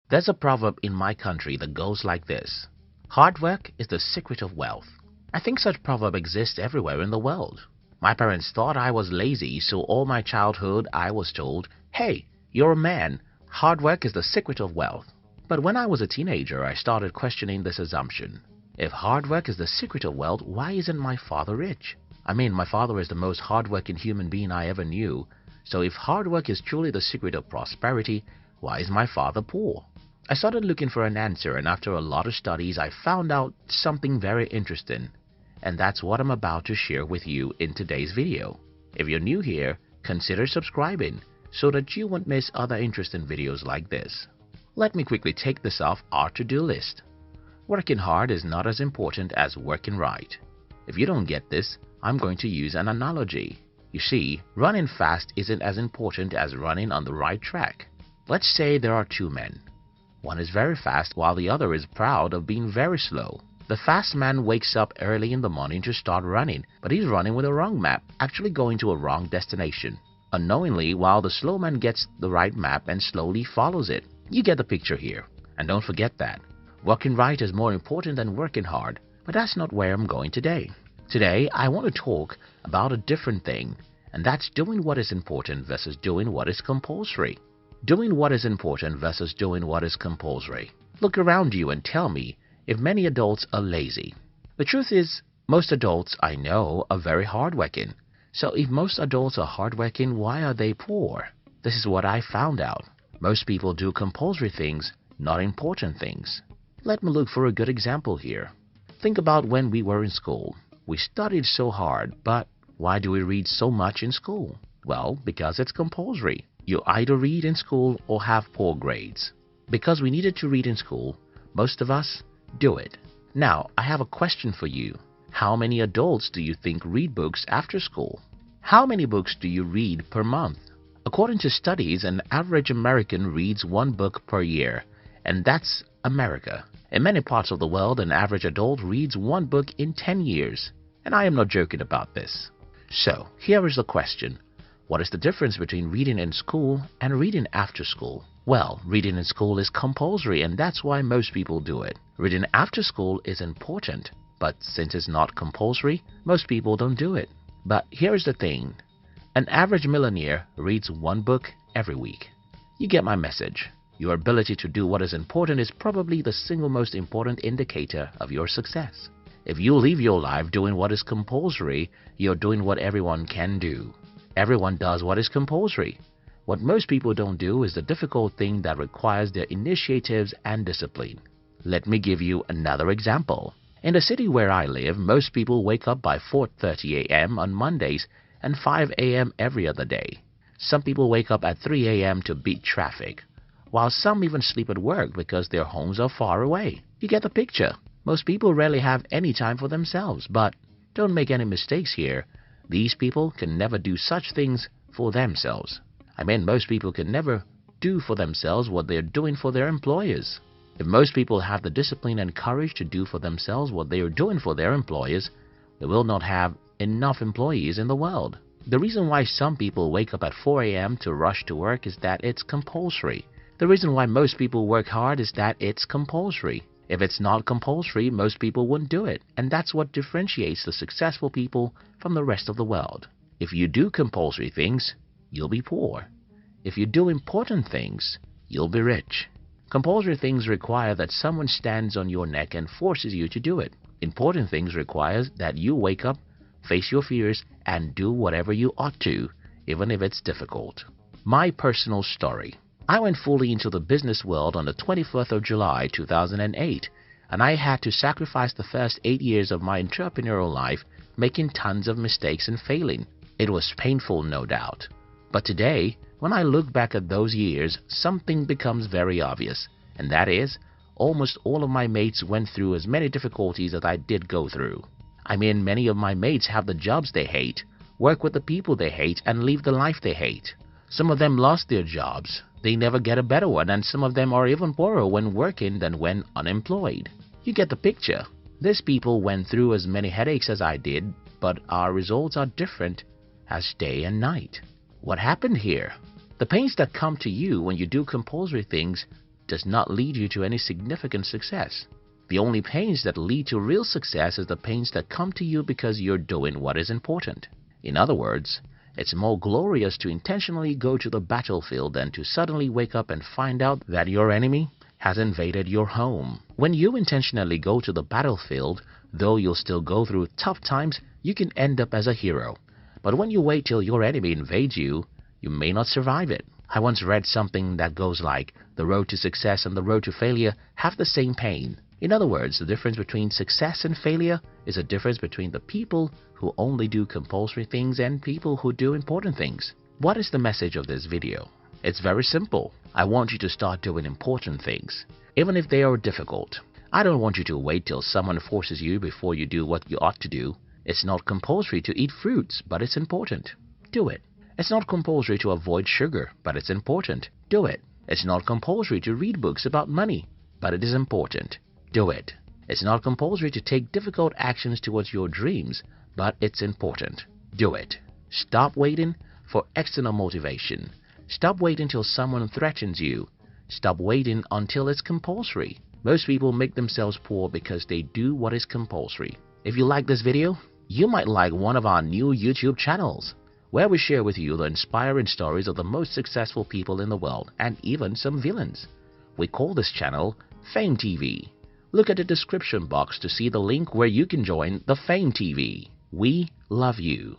There's a proverb in my country that goes like this: hard work is the secret of wealth. I think such proverb exists everywhere in the world. My parents thought I was lazy, so all my childhood I was told, hey, you're a man, hard work is the secret of wealth. But when I was a teenager, I started questioning this assumption. If hard work is the secret of wealth, why isn't my father rich? I mean, my father is the most hardworking human being I ever knew. So if hard work is truly the secret of prosperity, why is my father poor? I started looking for an answer, and after a lot of studies, I found out something very interesting. And that's what I'm about to share with you in today's video. If you're new here, consider subscribing so that you won't miss other interesting videos like this. Let me quickly take this off our to-do list. Working hard is not as important as working right. If you don't get this, I'm going to use an analogy. You see, running fast isn't as important as running on the right track. Let's say there are two men. One is very fast while the other is proud of being very slow. The fast man wakes up early in the morning to start running, but he's running with a wrong map, actually going to a wrong destination. Unknowingly, while the slow man gets the right map and slowly follows it. You get the picture here. And don't forget that working right is more important than working hard, but that's not where I'm going today. Today, I want to talk about a different thing, and that's doing what is important versus doing what is compulsory. Doing what is important versus doing what is compulsory. Look around you and tell me if many adults are lazy. The truth is, most adults I know are very hardworking. So if most adults are hardworking, why are they poor? This is what I found out. Most people do compulsory things, not important things. Let me look for a good example here. Think about when we were in school. We studied so hard, but why do we read so much in school? Well, because it's compulsory. You either read in school or have poor grades. Because we needed to read in school, most of us do it. Now, I have a question for you. How many adults do you think read books after school? How many books do you read per month? According to studies, an average American reads one book per year, and that's America. In many parts of the world, an average adult reads one book in 10 years. And I am not joking about this. So, here is the question. What is the difference between reading in school and reading after school? Well, reading in school is compulsory, and that's why most people do it. Reading after school is important, but since it's not compulsory, most people don't do it. But here's the thing. An average millionaire reads one book every week. You get my message. Your ability to do what is important is probably the single most important indicator of your success. If you live your life doing what is compulsory, you're doing what everyone can do. Everyone does what is compulsory. What most people don't do is the difficult thing that requires their initiatives and discipline. Let me give you another example. In the city where I live, most people wake up by 4:30 a.m. on Mondays and 5 a.m. every other day. Some people wake up at 3 a.m. to beat traffic, while some even sleep at work because their homes are far away. You get the picture. Most people rarely have any time for themselves, but don't make any mistakes here. These people can never do such things for themselves. I mean, most people can never do for themselves what they're doing for their employers. If most people have the discipline and courage to do for themselves what they are doing for their employers, they will not have enough employees in the world. The reason why some people wake up at 4 a.m. to rush to work is that it's compulsory. The reason why most people work hard is that it's compulsory. If it's not compulsory, most people wouldn't do it, and that's what differentiates the successful people from the rest of the world. If you do compulsory things, you'll be poor. If you do important things, you'll be rich. Compulsory things require that someone stands on your neck and forces you to do it. Important things require that you wake up, face your fears, and do whatever you ought to, even if it's difficult. My personal story. I went fully into the business world on the 24th of July 2008, and I had to sacrifice the first 8 years of my entrepreneurial life making tons of mistakes and failing. It was painful, no doubt. But today, when I look back at those years, something becomes very obvious, and that is, almost all of my mates went through as many difficulties as I did go through. I mean, many of my mates have the jobs they hate, work with the people they hate, and live the life they hate. Some of them lost their jobs. They never get a better one, and some of them are even poorer when working than when unemployed. You get the picture. These people went through as many headaches as I did, but our results are different as day and night. What happened here? The pains that come to you when you do compulsory things does not lead you to any significant success. The only pains that lead to real success is the pains that come to you because you're doing what is important. In other words, it's more glorious to intentionally go to the battlefield than to suddenly wake up and find out that your enemy has invaded your home. When you intentionally go to the battlefield, though you'll still go through tough times, you can end up as a hero. But when you wait till your enemy invades you, you may not survive it. I once read something that goes like, the road to success and the road to failure have the same pain. In other words, the difference between success and failure is a difference between the people who only do compulsory things and people who do important things. What is the message of this video? It's very simple. I want you to start doing important things, even if they are difficult. I don't want you to wait till someone forces you before you do what you ought to do. It's not compulsory to eat fruits, but it's important. Do it. It's not compulsory to avoid sugar, but it's important. Do it. It's not compulsory to read books about money, but it is important. Do it. It's not compulsory to take difficult actions towards your dreams, but it's important. Do it. Stop waiting for external motivation. Stop waiting till someone threatens you. Stop waiting until it's compulsory. Most people make themselves poor because they do what is compulsory. If you like this video, you might like one of our new YouTube channels, where we share with you the inspiring stories of the most successful people in the world and even some villains. We call this channel Fame TV. Look at the description box to see the link where you can join the Fame TV. We love you.